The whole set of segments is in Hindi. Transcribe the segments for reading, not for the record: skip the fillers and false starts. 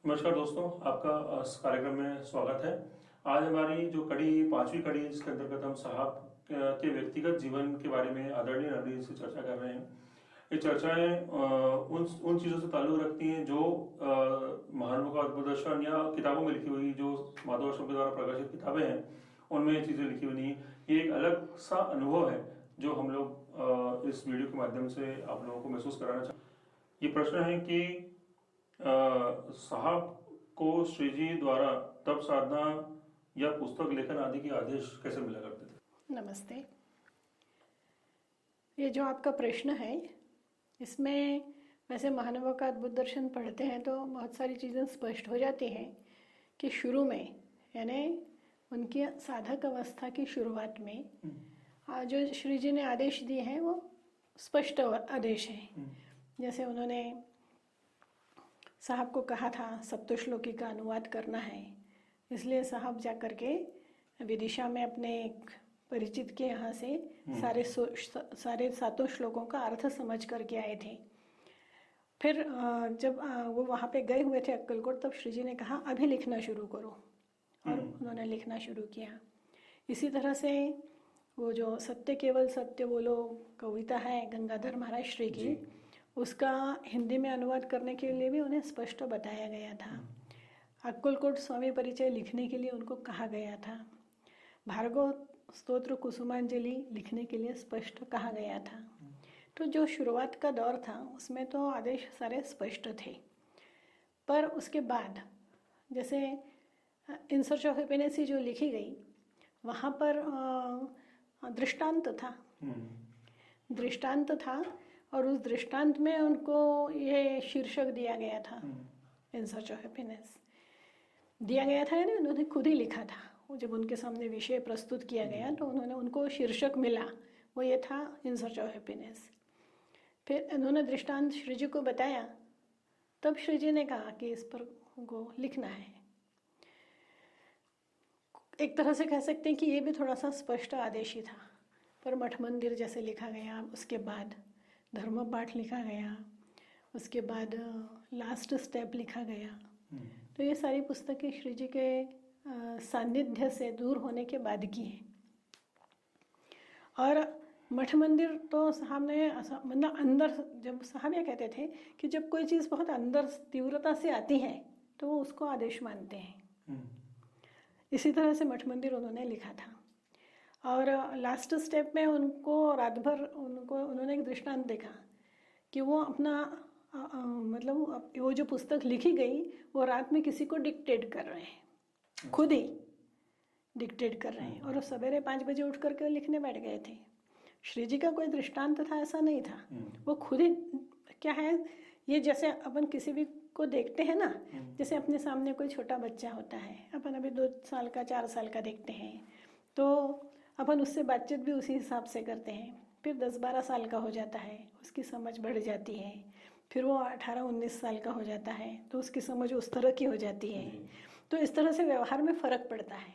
नमस्कार दोस्तों, आपका इस कार्यक्रम में स्वागत है। आज हमारी जो कड़ी पांचवी कड़ी है, जिसके अंतर्गत हम साहब के व्यक्तिगत जीवन के बारे में आदरणीय नवनीत से चर्चा कर रहे हैं। ये चर्चाएं उन उन चीज़ों से ताल्लुक रखती हैं जो महानुभवों का अद्भुत दर्शन या किताबों में लिखी हुई जो माधव आश्रम के द्वारा प्रकाशित किताबें हैं, उनमें ये चीज़ें लिखी हुई नहीं है। ये एक अलग सा अनुभव है जो हम लोग इस वीडियो के माध्यम से आप लोगों को महसूस कराना चाहते हैं। ये प्रश्न है कि साहब को श्री जी द्वारा तप साधना या पुस्तक लेखन आदि के आदेश कैसे मिला करते थे? नमस्ते। ये जो आपका प्रश्न है, इसमें वैसे महानुभव का अद्भुत दर्शन पढ़ते हैं तो बहुत सारी चीज़ें स्पष्ट हो जाती हैं कि शुरू में, यानी उनकी साधक अवस्था की शुरुआत में जो श्री जी ने आदेश दिए हैं वो स्पष्ट आदेश हैं। जैसे उन्होंने साहब को कहा था सप्तश्लोकी का अनुवाद करना है, इसलिए साहब जा कर के विदिशा में अपने एक परिचित के यहाँ से सारे सातों श्लोकों का अर्थ समझ करके आए थे। फिर जब वो वहाँ पे गए हुए थे अक्कलकोट, तब श्री जी ने कहा अभी लिखना शुरू करो, और उन्होंने लिखना शुरू किया। इसी तरह से वो जो सत्य केवल सत्य बोलो कविता है गंगाधर महाराज श्री की, उसका हिंदी में अनुवाद करने के लिए भी उन्हें स्पष्ट बताया गया था। अक्कलकोट स्वामी परिचय लिखने के लिए उनको कहा गया था। भार्गव स्तोत्र कुसुमांजलि लिखने के लिए स्पष्ट कहा गया था। तो जो शुरुआत का दौर था उसमें तो आदेश सारे स्पष्ट थे, पर उसके बाद जैसे इन सर्च ऑफ हैप्पीनेस जो लिखी गई, वहाँ पर दृष्टांत था, और उस दृष्टांत में उनको ये शीर्षक दिया गया था, इन सर्च ऑफ हैप्पीनेस दिया गया था, यानी उन्होंने खुद ही लिखा था। वो जब उनके सामने विषय प्रस्तुत किया गया तो उनको शीर्षक मिला, वो ये था इन सर्च ऑफ हैप्पीनेस। फिर उन्होंने दृष्टांत श्री जी को बताया, तब श्री जी ने कहा कि इस पर उनको लिखना है। एक तरह से कह सकते हैं कि ये भी थोड़ा सा स्पष्ट आदेश ही था, पर मठ मंदिर जैसे लिखा गया, उसके बाद धर्म पाठ लिखा गया, उसके बाद लास्ट स्टेप लिखा गया। तो ये सारी पुस्तकें श्री जी के सानिध्य से दूर होने के बाद की हैं। और मठ मंदिर तो साहब ने मतलब अंदर, जब साहब ये कहते थे कि जब कोई चीज़ बहुत अंदर तीव्रता से आती है तो वो उसको आदेश मानते हैं। इसी तरह से मठ मंदिर उन्होंने लिखा था। और लास्ट स्टेप में उनको रात भर उन्होंने एक दृष्टांत देखा कि वो अपना मतलब वो जो पुस्तक लिखी गई वो रात में किसी को डिक्टेट कर रहे हैं, खुद ही डिक्टेट कर रहे हैं, और वो सवेरे 5 बजे उठ करके लिखने बैठ गए थे। श्री जी का कोई दृष्टांत था ऐसा नहीं था, वो खुद ही क्या है, ये जैसे अपन किसी भी को देखते हैं ना, जैसे अपने सामने कोई छोटा बच्चा होता है, अपन अभी 2 साल का 4 साल का देखते हैं तो अपन उससे बातचीत भी उसी हिसाब से करते हैं। फिर 10-12 साल का हो जाता है, उसकी समझ बढ़ जाती है। फिर वो 18-19 साल का हो जाता है तो उसकी समझ उस तरह की हो जाती है। तो इस तरह से व्यवहार में फ़र्क पड़ता है।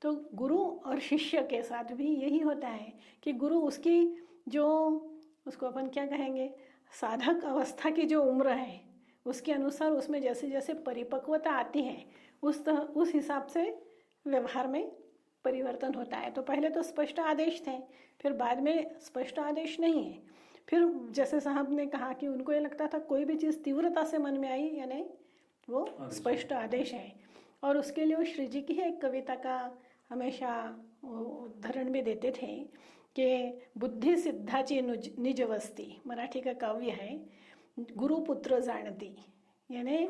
तो गुरु और शिष्य के साथ भी यही होता है कि गुरु उसकी जो, उसको अपन क्या कहेंगे, साधक अवस्था की जो उम्र है उसके अनुसार उसमें जैसे जैसे परिपक्वता आती है उस हिसाब से व्यवहार में परिवर्तन होता है। तो पहले तो स्पष्ट आदेश थे, फिर बाद में स्पष्ट आदेश नहीं है। फिर जैसे साहब ने कहा कि उनको ये लगता था कोई भी चीज़ तीव्रता से मन में आई यानी वो स्पष्ट आदेश है। और उसके लिए वो श्री जी की एक कविता का हमेशा उदाहरण भी देते थे कि बुद्धि सिद्धाची निज वस्ती, मराठी का काव्य है, गुरुपुत्र जानती, यानी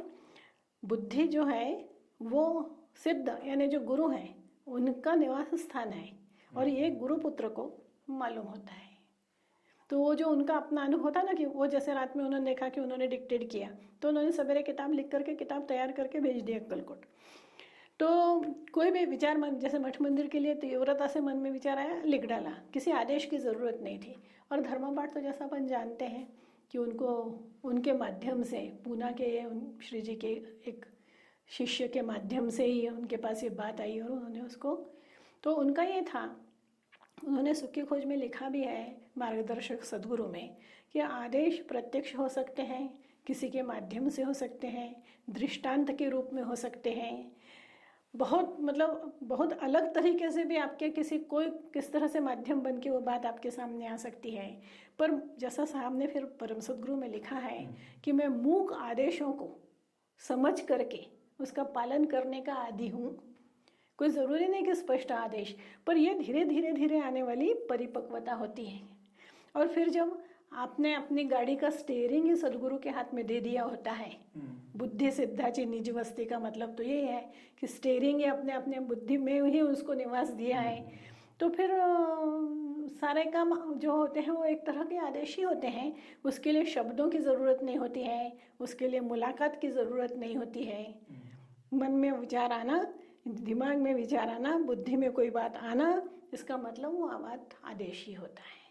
बुद्धि जो है वो सिद्ध यानी जो गुरु है उनका निवास स्थान है, और ये गुरुपुत्र को मालूम होता है। तो वो जो उनका अपना अनुभव था ना, कि वो जैसे रात में उन्होंने देखा कि उन्होंने डिक्टेट किया तो उन्होंने सवेरे किताब लिख करके किताब तैयार करके भेज दी अक्कलकोट। तो कोई भी विचार मन, जैसे मठ मंदिर के लिए तीव्रता से मन में विचार आया, लिख डाला, किसी आदेश की ज़रूरत नहीं थी। और धर्म पाठ तो जैसा अपन जानते हैं कि उनको उनके माध्यम से, पूना के श्री जी के एक शिष्य के माध्यम से ही उनके पास ये बात आई और उन्होंने उसको, तो उनका ये था, उन्होंने सुखी खोज में लिखा भी है मार्गदर्शक सद्गुरु में, कि आदेश प्रत्यक्ष हो सकते हैं किसी के माध्यम से हो सकते हैं, दृष्टांत के रूप में हो सकते हैं, बहुत मतलब बहुत अलग तरीके से भी आपके कोई किस तरह से माध्यम बन के वो बात आपके सामने आ सकती है। पर जैसा साहब ने फिर परम सद्गुरु में लिखा है कि मैं मूक आदेशों को समझ करके उसका पालन करने का आदी हूँ। कोई ज़रूरी नहीं कि स्पष्ट आदेश, पर ये धीरे धीरे धीरे आने वाली परिपक्वता होती है। और फिर जब आपने अपनी गाड़ी का स्टीयरिंग ही सदगुरु के हाथ में दे दिया होता है, बुद्धि सिद्धाची निज वस्ती का मतलब तो ये है कि स्टीयरिंग ही अपने अपने बुद्धि में ही उसको निवास दिया है, तो फिर सारे काम जो होते हैं वो एक तरह के आदेश ही होते हैं। उसके लिए शब्दों की ज़रूरत नहीं होती है, उसके लिए मुलाकात की ज़रूरत नहीं होती है। मन में विचार आना, दिमाग में विचार आना, बुद्धि में कोई बात आना, इसका मतलब वो बात आदेश ही होता है,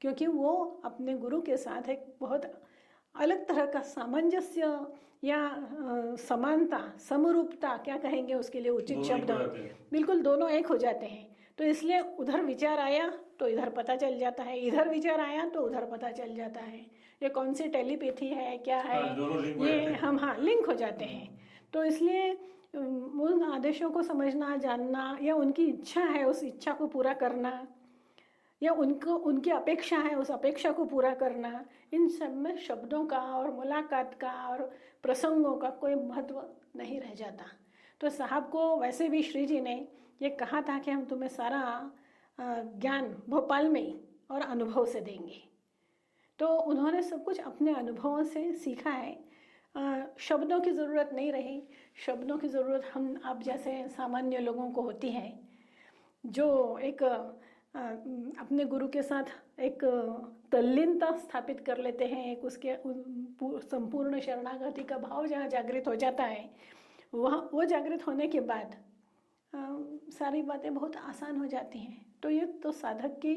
क्योंकि वो अपने गुरु के साथ एक बहुत अलग तरह का सामंजस्य या समानता, समरूपता, क्या कहेंगे उसके लिए उचित शब्द, बिल्कुल दोनों एक हो जाते हैं। तो इसलिए उधर विचार आया तो इधर पता चल जाता है, इधर विचार आया तो उधर पता चल जाता है। ये कौन सी टेलीपैथी है, क्या है, ये हम लिंक हो जाते हैं। तो इसलिए उन आदेशों को समझना, जानना, या उनकी इच्छा है उस इच्छा को पूरा करना, या उनकी अपेक्षा है उस अपेक्षा को पूरा करना, इन सब में शब्दों का और मुलाकात का और प्रसंगों का कोई महत्व नहीं रह जाता। तो साहब को वैसे भी श्री जी ने ये कहा था कि हम तुम्हें सारा ज्ञान भोपाल में ही और अनुभव से देंगे। तो उन्होंने सब कुछ अपने अनुभवों से सीखा है। शब्दों की ज़रूरत नहीं रही। शब्दों की ज़रूरत हम आप जैसे सामान्य लोगों को होती है, जो एक अपने गुरु के साथ एक तल्लीनता स्थापित कर लेते हैं, एक उसके संपूर्ण शरणागति का भाव जहाँ जागृत हो जाता है, वहाँ वो जागृत होने के बाद सारी बातें बहुत आसान हो जाती हैं। तो ये तो साधक की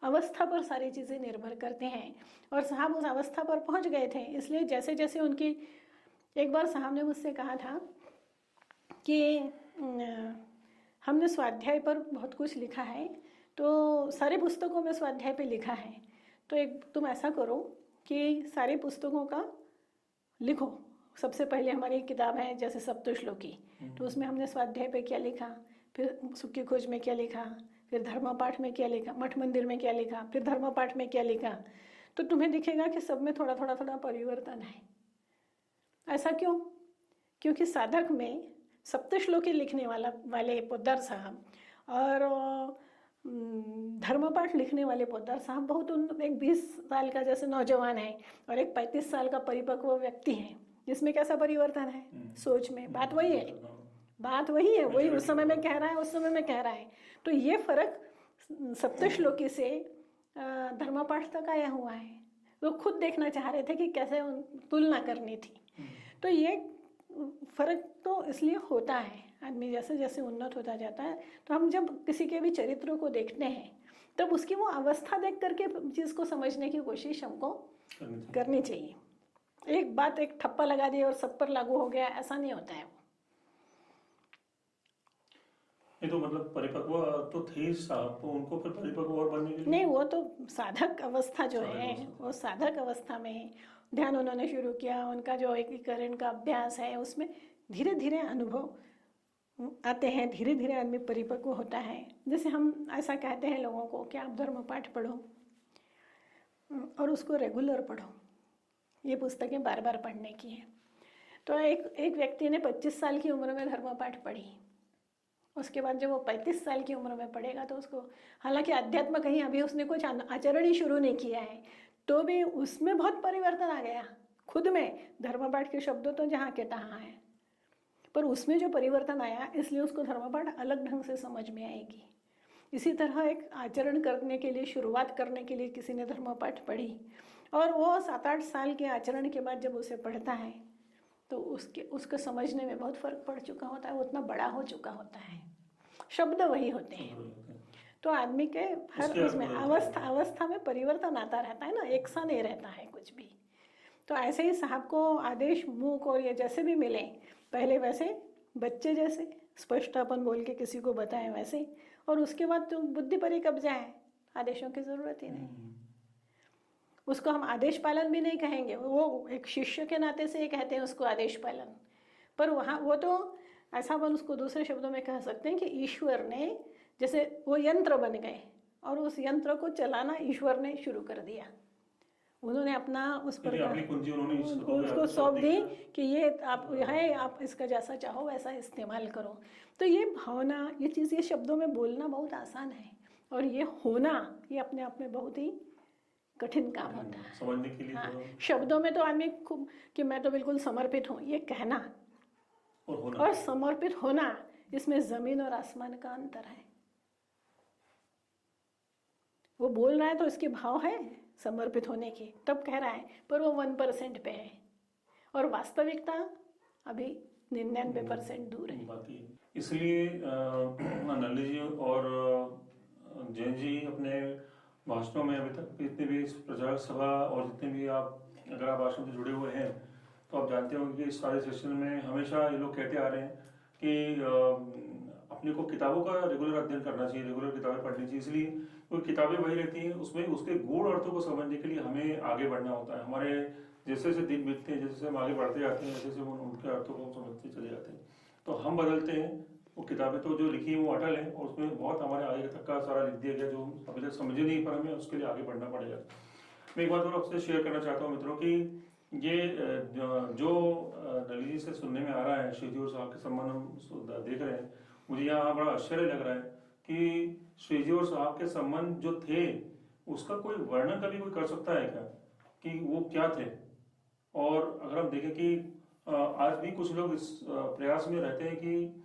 अवस्था पर सारी चीज़ें निर्भर करते हैं, और साहब उस अवस्था पर पहुँच गए थे। इसलिए जैसे जैसे उनकी, एक बार साहब ने मुझसे कहा था कि हमने स्वाध्याय पर बहुत कुछ लिखा है, तो सारी पुस्तकों में स्वाध्याय पे लिखा है, तो एक तुम ऐसा करो कि सारी पुस्तकों का लिखो। सबसे पहले हमारी किताब है जैसे सप्तश्लोकी, तो उसमें हमने स्वाध्याय पे क्या लिखा, फिर सुखी खोज में क्या लिखा, फिर धर्म पाठ में क्या लिखा, मठ मंदिर में क्या लिखा, फिर धर्म पाठ में क्या लिखा, तो तुम्हें दिखेगा कि सब में थोड़ा थोड़ा थोड़ा परिवर्तन है। ऐसा क्यों? क्योंकि साधक में सप्तश्लोकी लिखने वाले पोद्दार साहब और धर्म पाठ लिखने वाले पोद्दार साहब बहुत एक 20 साल का जैसे नौजवान है और एक 35 साल का परिपक्व व्यक्ति है, जिसमें कैसा परिवर्तन है सोच में। बात वही है, बात वही है, वही उस समय में कह रहा है, उस समय में कह रहा है। तो ये फर्क सप्तश्लोकी से धर्म पाठ तक आया हुआ है। वो खुद देखना चाह रहे थे कि कैसे तुलना करनी थी। तो ये फर्क तो इसलिए होता है, आदमी जैसे जैसे उन्नत होता जाता है, तो हम जब किसी के भी चरित्र को देखते हैं तब उसकी वो अवस्था देख करके चीज़ को समझने की कोशिश हमको करनी चाहिए। एक बात एक ठप्पा लगा दिया और सब पर लागू हो गया, ऐसा नहीं होता है। ये तो मतलब परिपक्व तो थे साहब, तो उनको फिर परिपक्व और बनने के लिए नहीं, वो तो साधक अवस्था जो है वो साधक अवस्था में ध्यान उन्होंने शुरू किया, उनका जो एकीकरण का अभ्यास है उसमें धीरे धीरे अनुभव आते हैं, धीरे धीरे आदमी परिपक्व होता है। जैसे हम ऐसा कहते हैं लोगों को कि आप धर्म पाठ पढ़ो और उसको रेगुलर पढ़ो, ये पुस्तकें बार बार पढ़ने की है। तो एक व्यक्ति ने 25 साल की उम्र में धर्म पाठ पढ़ी, उसके बाद जब वो 35 साल की उम्र में पढ़ेगा तो उसको, हालांकि अध्यात्म कहीं अभी उसने कुछ आचरण ही शुरू नहीं किया है, तो भी उसमें बहुत परिवर्तन आ गया खुद में। धर्म पाठ के शब्द तो जहाँ के तहाँ हैं, पर उसमें जो परिवर्तन आया इसलिए उसको धर्म पाठ अलग ढंग से समझ में आएगी। इसी तरह एक आचरण करने के लिए, शुरुआत करने के लिए किसी ने धर्म पाठ पढ़ी और वो 7-8 साल के आचरण के बाद जब उसे पढ़ता है तो उसको समझने में बहुत फर्क पड़ चुका होता है, वो उतना बड़ा हो चुका होता है, शब्द वही होते हैं। तो आदमी के हर उसमें अवस्था में परिवर्तन आता रहता है ना, एक सा नहीं रहता है कुछ भी। तो ऐसे ही साहब को आदेश मूक और ये जैसे भी मिले, पहले वैसे बच्चे जैसे स्पष्ट अपन बोल के किसी को बताएं वैसे, और उसके बाद तो बुद्धि पर ही कब्जा है, आदेशों की ज़रूरत ही नहीं। उसको हम आदेश पालन भी नहीं कहेंगे, वो एक शिष्य के नाते से ये कहते हैं उसको आदेश पालन। पर वहाँ वो तो ऐसा अपन उसको दूसरे शब्दों में कह सकते हैं कि ईश्वर ने, जैसे वो यंत्र बन गए और उस यंत्र को चलाना ईश्वर ने शुरू कर दिया। उन्होंने अपना उस पर उसको सौंप दी कि ये आप है, आप इसका जैसा चाहो वैसा इस्तेमाल करो। तो ये भावना, ये चीज़, ये शब्दों में बोलना बहुत आसान है, और ये होना, ये अपने आप में बहुत ही कठिन काम होता है समझने के लिए। हाँ, शब्दों में तो आदमी खूब कि मैं तो बिल्कुल समर्पित हूँ, ये कहना और समर्पित होना, इसमें जमीन और आसमान का अंतर है। वो बोल रहा है तो इसके भाव है समर्पित होने के, तब कह रहा है, पर वो 1% पे है और वास्तविकता अभी 99% दूर है। इसलिए नल्ली जी और जैन जी अपने भाषणों में अभी तक जितने भी प्रचारक सभा और जितने भी आप, अगर आप आश्रम से जुड़े हुए हैं तो आप जानते होंगे कि इस सारे सेशन में हमेशा ये लोग कहते आ रहे हैं कि अपने को किताबों का रेगुलर अध्ययन करना चाहिए, रेगुलर किताबें पढ़नी चाहिए। इसलिए कोई किताबें वही रहती हैं, उसमें उसके गूढ़ अर्थों को समझने के लिए हमें आगे बढ़ना होता है। हमारे जैसे जैसे दिन बीतते हैं, जैसे हम आगे बढ़ते जाते हैं, जैसे उनके अर्थों को समझते चले जाते हैं, तो हम बदलते हैं। वो किताबें तो जो लिखी है वो अटल है, और उसमें बहुत हमारे आगे तक का सारा लिख दिया गया जो अभी तक समझे नहीं, पर हमें उसके लिए आगे बढ़ना पड़ेगा। मैं एक बात और आपसे शेयर करना चाहता हूँ मित्रों कि ये जो नल्ली जी से सुनने में आ रहा है, श्री जी और साहब के संबंध हम देख रहे हैं, मुझे यहाँ बड़ा आश्चर्य लग रहा है कि श्री जी और साहब के संबंध जो थे उसका कोई वर्णन कभी कोई कर सकता है क्या, कि वो क्या थे। और अगर हम देखें कि आज भी कुछ लोग इस प्रयास में रहते हैं कि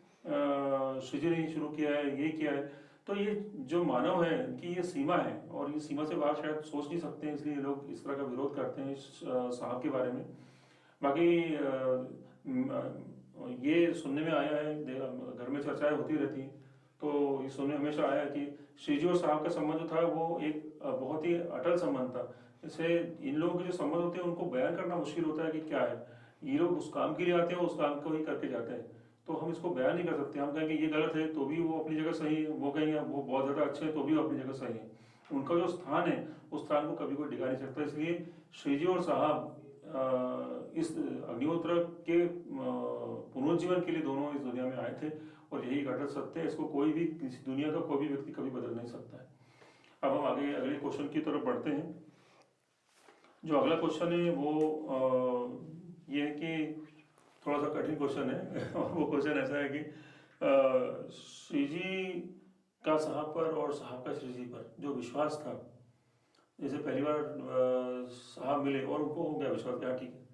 श्री जी ने शुरू किया है, ये किया है, तो ये जो मानव है कि ये सीमा है, और ये सीमा से बाहर शायद सोच नहीं सकते हैं, इसलिए लोग इस तरह का विरोध करते हैं साहब के बारे में। बाकी ये सुनने में आया है, घर में चर्चाएं होती रहती हैं, तो ये सुनने हमेशा आया है कि श्री जी और साहब का संबंध जो था वो एक बहुत ही अटल संबंध था। जैसे इन लोगों के जो संबंध होते हैं उनको बयान करना मुश्किल होता है कि क्या है। ये लोग उस काम के लिए आते हैं, उस काम को ही करके जाते हैं, तो हम इसको बयान नहीं कर सकते। हम कहेंगे ये गलत है तो भी वो अपनी जगह सही है, वो कहेंगे वो बहुत ज़्यादा अच्छे हैं तो भी वो अपनी जगह सही है। उनका जो स्थान है उस स्थान को कभी कोई डिगा नहीं सकता। इसलिए श्री जी और साहब इस अग्निहोत्र के पुनर्जीवन के लिए दोनों इस दुनिया में आए थे, और यही अटल सत्य है। इसको कोई भी, किसी दुनिया का कोई भी व्यक्ति कभी बदल नहीं सकता है। अब हम आगे अगले क्वेश्चन की तरफ बढ़ते हैं। जो अगला क्वेश्चन है वो ये है कि थोड़ा सा कठिन क्वेश्चन है। वो क्वेश्चन ऐसा है कि श्री जी का साहब पर और साहब का श्री जी पर जो विश्वास था, जैसे पहली बार साहब मिले और उनको हो गया विश्वास, क्या ठीक है,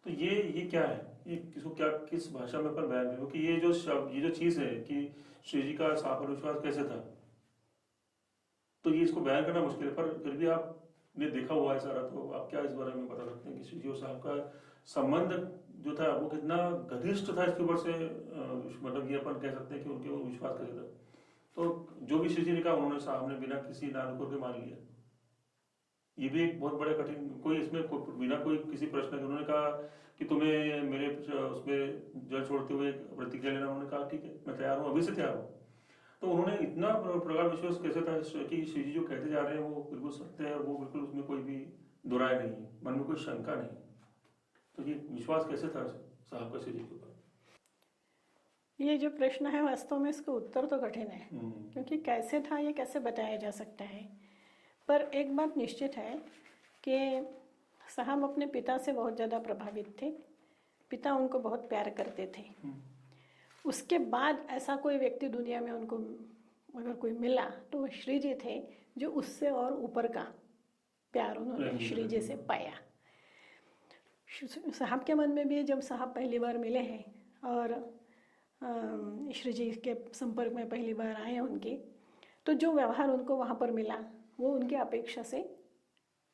तो ये क्या है, ये किसको क्या, किस भाषा में अपन बयान करें, क्योंकि ये जो शब्द, ये जो चीज़ है कि श्री जी का साहब पर विश्वास कैसे था, तो ये इसको बयान करना मुश्किल है। पर फिर भी आपने देखा हुआ है सारा, तो आप क्या इस बारे में बता सकते हैं कि श्री जी और साहब का संबंध जो था वो कितना घनिष्ठ था, इसके ऊपर से मतलब ये अपन कह सकते हैं कि उनके वो विश्वास कैसे था। तो जो भी श्री जी ने कहा उन्होंने साहब ने बिना किसी नानुकुर के मान लिया। ये भी एक बहुत बड़ा कठिन, कोई इसमें बिना कोई किसी प्रश्न के उन्होंने कहा कि तुम्हें मेरे उसमें जल छोड़ते हुए प्रतिज्ञा लेना, उन्होंने कहा ठीक है मैं तैयार हूँ, अभी से तैयार हूँ। तो उन्होंने इतना प्रगाढ़ विश्वास कैसे था कि श्री जी जो कहते जा रहे हैं वो बिल्कुल सत्य है, वो बिल्कुल उसमें कोई भी दुराय नहीं है, मन में कोई शंका नहीं। तो ये विश्वास कैसे था साहब का श्री जी के ऊपर? ये जो प्रश्न है वास्तव में इसका उत्तर तो कठिन है, क्योंकि कैसे था ये कैसे बताया जा सकता है। पर एक बात निश्चित है कि साहब अपने पिता से बहुत ज़्यादा प्रभावित थे, पिता उनको बहुत प्यार करते थे। उसके बाद ऐसा कोई व्यक्ति दुनिया में उनको अगर कोई मिला तो वो श्री जी थे, जो उससे और ऊपर का प्यार उन्होंने श्री जी से पाया। साहब के मन में भी जब साहब पहली बार मिले हैं और श्री जी के संपर्क में पहली बार आए उनके, तो जो व्यवहार उनको वहाँ पर मिला वो उनकी अपेक्षा से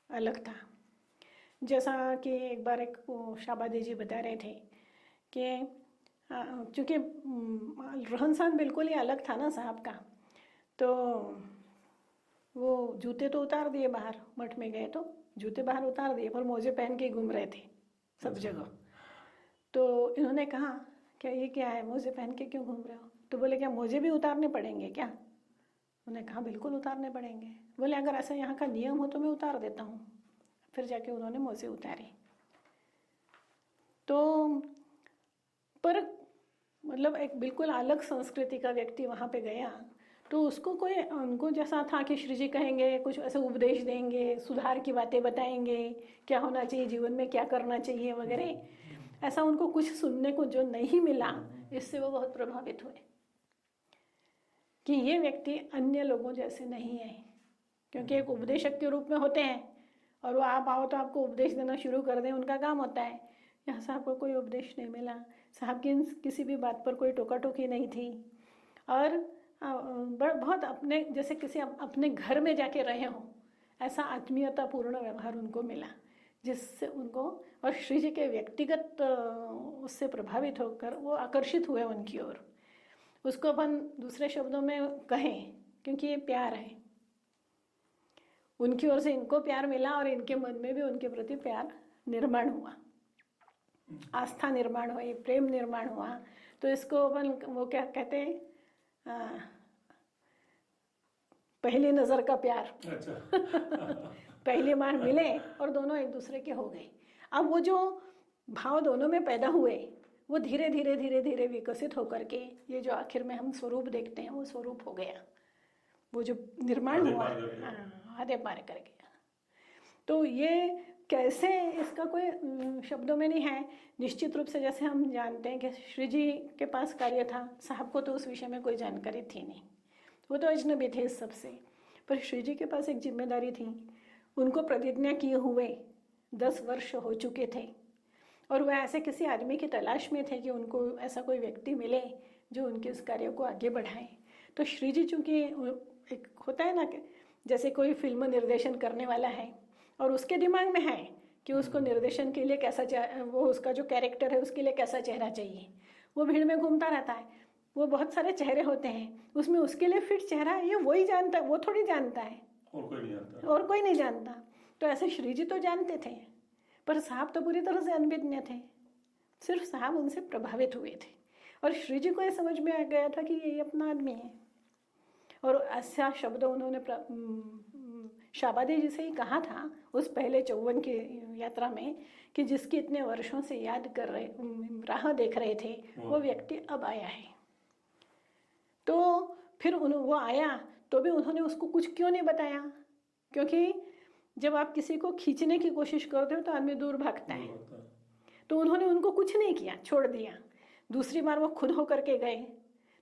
अलग था। जैसा कि एक बार एक शाबादी जी बता रहे थे कि चूँकि रहन सहन बिल्कुल ही अलग था ना साहब का, तो वो जूते तो उतार दिए बाहर, मठ में गए तो जूते बाहर उतार दिए, पर मोजे पहन के घूम रहे थे सब जगह। तो इन्होंने कहा क्या ये क्या है, मोजे पहन के क्यों घूम रहे हो? तो बोले क्या मोजे भी उतारने पड़ेंगे क्या? उन्होंने कहा बिल्कुल उतारने पड़ेंगे। बोले अगर ऐसा यहाँ का नियम हो तो मैं उतार देता हूँ, फिर जाके उन्होंने मोजे उतारे। तो पर मतलब एक बिल्कुल अलग संस्कृति का व्यक्ति वहाँ पे गया, तो उनको जैसा था कि श्री जी कहेंगे, कुछ ऐसे उपदेश देंगे, सुधार की बातें बताएंगे, क्या होना चाहिए जीवन में, क्या करना चाहिए वगैरह, ऐसा उनको कुछ सुनने को जो नहीं मिला, इससे वो बहुत प्रभावित हुए कि ये व्यक्ति अन्य लोगों जैसे नहीं है। क्योंकि एक उपदेशक के रूप में होते हैं और वो आप आओ तो आपको उपदेश देना शुरू कर दें, उनका काम होता है। यहाँ साहब को कोई उपदेश नहीं मिला, साहब की किसी भी बात पर कोई टोका टोकी नहीं थी, और बहुत अपने जैसे किसी अपने घर में जाके रहे हों, ऐसा आत्मीयतापूर्ण व्यवहार उनको मिला, जिससे उनको और श्री जी के व्यक्तिगत उससे प्रभावित होकर वो आकर्षित हुए उनकी ओर। उसको अपन दूसरे शब्दों में कहें, क्योंकि ये प्यार है, उनकी ओर से इनको प्यार मिला और इनके मन में भी उनके प्रति प्यार निर्माण हुआ, आस्था निर्माण हुई, प्रेम निर्माण हुआ। तो इसको अपन वो क्या कहते हैं, पहली नजर का प्यार। पहली बार मिले और दोनों एक दूसरे के हो गए। अब वो जो भाव दोनों में पैदा हुए, वो धीरे धीरे धीरे धीरे विकसित होकर के ये जो आखिर में हम स्वरूप देखते हैं, वो स्वरूप हो गया, वो जो निर्माण हुआ, आधे पार कर गया। तो ये कैसे, इसका कोई शब्दों में नहीं है। निश्चित रूप से जैसे हम जानते हैं कि श्री जी के पास कार्य था, साहब को तो उस विषय में कोई जानकारी थी नहीं, वो तो अजनबी थे इस सबसे, पर श्री जी के पास एक जिम्मेदारी थी। उनको प्रतिज्ञा किए हुए 10 वर्ष हो चुके थे और वह ऐसे किसी आदमी की तलाश में थे कि उनको ऐसा कोई व्यक्ति मिले जो उनके उस कार्य को आगे बढ़ाए। तो श्री जी चूँकि एक होता है ना, जैसे कोई फिल्म निर्देशन करने वाला है और उसके दिमाग में है कि उसको निर्देशन के लिए कैसा वो उसका जो कैरेक्टर है उसके लिए कैसा चेहरा चाहिए, वो भीड़ में घूमता रहता है, वो बहुत सारे चेहरे होते हैं, उसमें उसके लिए फिट चेहरा है ये वही जानता है, वो थोड़ी जानता है, और कोई नहीं जानता। तो ऐसे श्री जी तो जानते थे, पर साहब तो पूरी तरह से अनभिज्ञ थे, सिर्फ साहब उनसे प्रभावित हुए थे और श्री जी को ये समझ में आ गया था कि ये अपना आदमी है। और ऐसा शब्द उन्होंने शाबादी जी से ही कहा था उस पहले 54 की यात्रा में कि जिसकी इतने वर्षों से याद कर रहे, राह देख रहे थे, वो व्यक्ति अब आया है। तो फिर वो आया तो भी उन्होंने उसको कुछ क्यों नहीं बताया, क्योंकि जब आप किसी को खींचने की कोशिश करते हो तो आदमी दूर भागता है। तो उन्होंने उनको कुछ नहीं किया, छोड़ दिया। दूसरी बार वो खुद होकर के गए,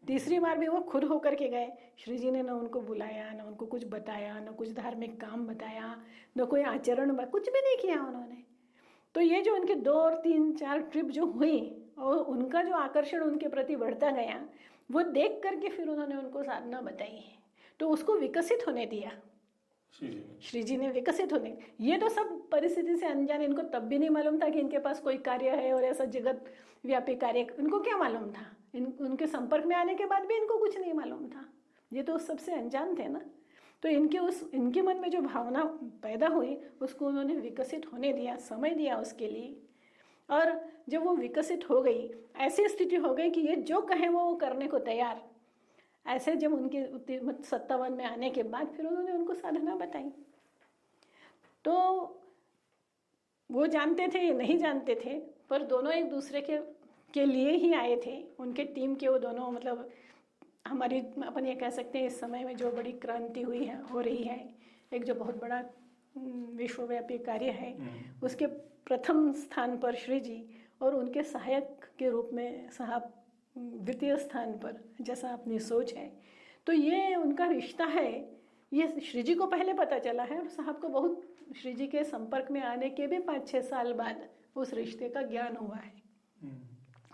तीसरी बार भी वो खुद होकर के गए। श्री जी ने न उनको बुलाया, न उनको कुछ बताया, न कुछ धार्मिक काम बताया, न कोई आचरण, कुछ भी नहीं किया उन्होंने। तो ये जो उनके 2 और 3 4 ट्रिप जो हुई और उनका जो आकर्षण उनके प्रति बढ़ता गया, वो देख करके फिर उन्होंने उनको साधना बताई है, तो उसको विकसित होने दिया। श्री जी ने विकसित होने, ये तो सब परिस्थिति से अनजान, इनको तब भी नहीं मालूम था कि इनके पास कोई कार्य है और ऐसा जगत व्यापी कार्य, उनको क्या मालूम था। उनके संपर्क में आने के बाद भी इनको कुछ नहीं मालूम था, ये तो सबसे अनजान थे ना। तो इनके मन में जो भावना पैदा हुई उसको उन्होंने विकसित होने दिया, समय दिया उसके लिए। और जब वो विकसित हो गई, ऐसी स्थिति हो गई कि ये जो कहें वो करने को तैयार, ऐसे जब उनके 57 में आने के बाद फिर उन्होंने उनको साधना बताई। तो वो जानते थे, नहीं जानते थे, पर दोनों एक दूसरे के लिए ही आए थे। उनके टीम के वो दोनों, मतलब हमारी अपन ये कह सकते हैं इस समय में जो बड़ी क्रांति हुई है, हो रही है, एक जो बहुत बड़ा विश्वव्यापी कार्य है, उसके प्रथम स्थान पर श्री जी और उनके सहायक के रूप में साहब द्वितीय स्थान पर, जैसा अपनी सोच है। तो ये उनका रिश्ता है, ये श्री जी को पहले पता चला है और साहब को बहुत श्री जी के संपर्क में आने के भी 5-6 साल बाद उस रिश्ते का ज्ञान हुआ है।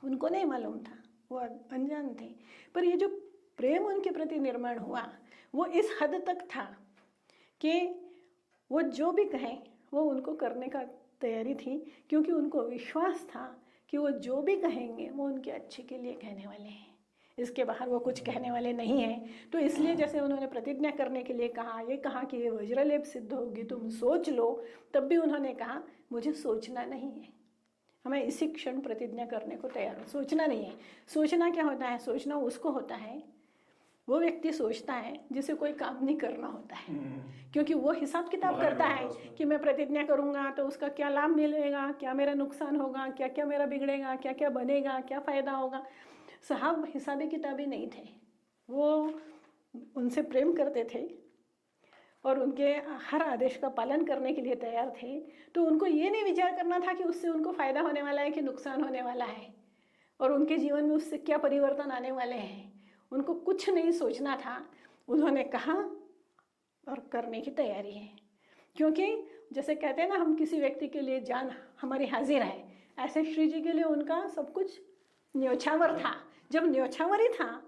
उनको नहीं मालूम था, वो अनजान थे, पर ये जो प्रेम उनके प्रति निर्माण हुआ वो इस हद तक था कि वो जो भी कहें वो उनको करने का तैयारी थी, क्योंकि उनको विश्वास था कि वो जो भी कहेंगे वो उनके अच्छे के लिए कहने वाले हैं, इसके बाहर वो कुछ कहने वाले नहीं हैं। तो इसलिए जैसे उन्होंने प्रतिज्ञा करने के लिए कहा, ये कहा कि ये वज्रलेप सिद्ध होगी, तुम सोच लो, तब भी उन्होंने कहा मुझे सोचना नहीं है, हमें इसी क्षण प्रतिज्ञा करने को तैयार हो, सोचना नहीं है। सोचना क्या होता है? सोचना उसको होता है, वो व्यक्ति सोचता है जिसे कोई काम नहीं करना होता है, क्योंकि वो हिसाब किताब करता है कि मैं प्रतिज्ञा करूंगा तो उसका क्या लाभ मिलेगा, क्या मेरा नुकसान होगा, क्या क्या मेरा बिगड़ेगा, क्या क्या बनेगा, क्या फायदा होगा। साहब हिसाबी किताबी नहीं थे, वो उनसे प्रेम करते थे और उनके हर आदेश का पालन करने के लिए तैयार थे। तो उनको ये नहीं विचार करना था कि उससे उनको फायदा होने वाला है कि नुकसान होने वाला है, और उनके जीवन में उससे क्या परिवर्तन आने वाले हैं, उनको कुछ नहीं सोचना था। उन्होंने कहा और करने की तैयारी है, क्योंकि जैसे कहते हैं ना, हम किसी व्यक्ति के लिए जान हमारी हाजिर है, ऐसे श्री जी के लिए उनका सब कुछ न्योछावर था। जब न्योछावर ही था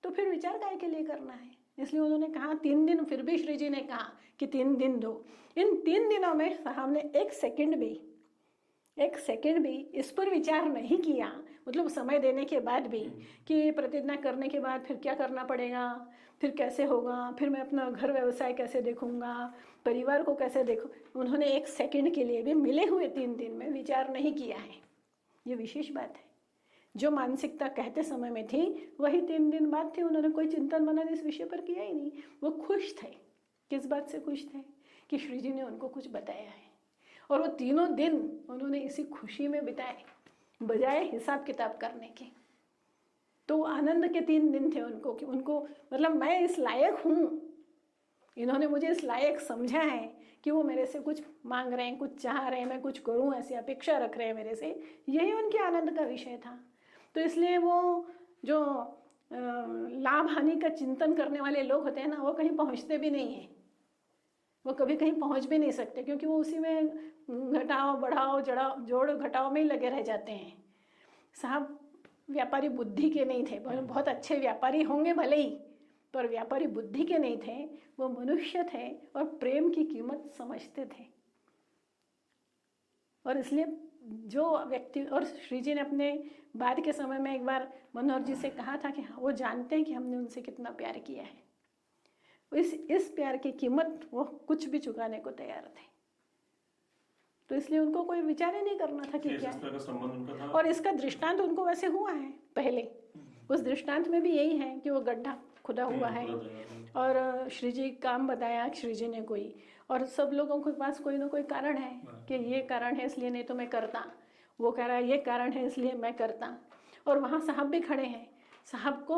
तो फिर विचार काय के लिए करना है। इसलिए उन्होंने कहा 3 दिन, फिर भी श्री जी ने कहा कि 3 दिन दो। इन 3 दिनों में साहब ने एक सेकंड भी इस पर विचार नहीं किया, मतलब समय देने के बाद भी कि प्रतिज्ञा करने के बाद फिर क्या करना पड़ेगा, फिर कैसे होगा, फिर मैं अपना घर व्यवसाय कैसे देखूंगा, परिवार को कैसे देखूं। उन्होंने एक सेकंड के लिए भी मिले हुए 3 दिन में विचार नहीं किया है। ये विशेष बात है। जो मानसिकता कहते समय में थी वही 3 दिन बाद थी। उन्होंने कोई चिंतन मनन इस विषय पर किया ही नहीं। वो खुश थे। किस बात से खुश थे कि श्री जी ने उनको कुछ बताया है, और वो तीनों दिन उन्होंने इसी खुशी में बिताए बजाय हिसाब किताब करने के। तो आनंद के 3 दिन थे उनको, कि उनको मतलब मैं इस लायक हूँ, इन्होंने मुझे इस लायक समझा है कि वो मेरे से कुछ मांग रहे हैं, कुछ चाह रहे हैं, मैं कुछ करूँ ऐसी अपेक्षा रख रहे हैं मेरे से। यही उनके आनंद का विषय था। तो इसलिए वो जो लाभ हानि का चिंतन करने वाले लोग होते हैं ना, वो कहीं पहुँचते भी नहीं हैं, वो कभी कहीं पहुँच भी नहीं सकते, क्योंकि वो उसी में घटाओ बढ़ाओ जोड़ घटाओ में ही लगे रह जाते हैं। साहब व्यापारी बुद्धि के नहीं थे, बहुत अच्छे व्यापारी होंगे भले ही, पर व्यापारी बुद्धि के नहीं थे, वो मनुष्य थे और प्रेम की कीमत समझते थे। और इसलिए जो व्यक्ति, और श्री जी ने अपने बाद के समय में एक बार मनोहर जी से कहा था कि वो जानते हैं कि हमने उनसे कितना प्यार किया है, इस प्यार की कीमत वो कुछ भी चुकाने को तैयार थे। तो इसलिए उनको कोई विचार ही नहीं करना था कि क्या है। और इसका दृष्टांत उनको वैसे हुआ है पहले, उस दृष्टांत में भी यही है कि वो गड्ढा खुदा हुआ है और श्री जी काम बताया श्री जी ने कोई, और सब लोगों के पास कोई ना कोई कारण है कि ये कारण है इसलिए नहीं तो मैं करता, वो कह रहा है ये कारण है इसलिए मैं करता। और वहाँ साहब भी खड़े हैं। साहब को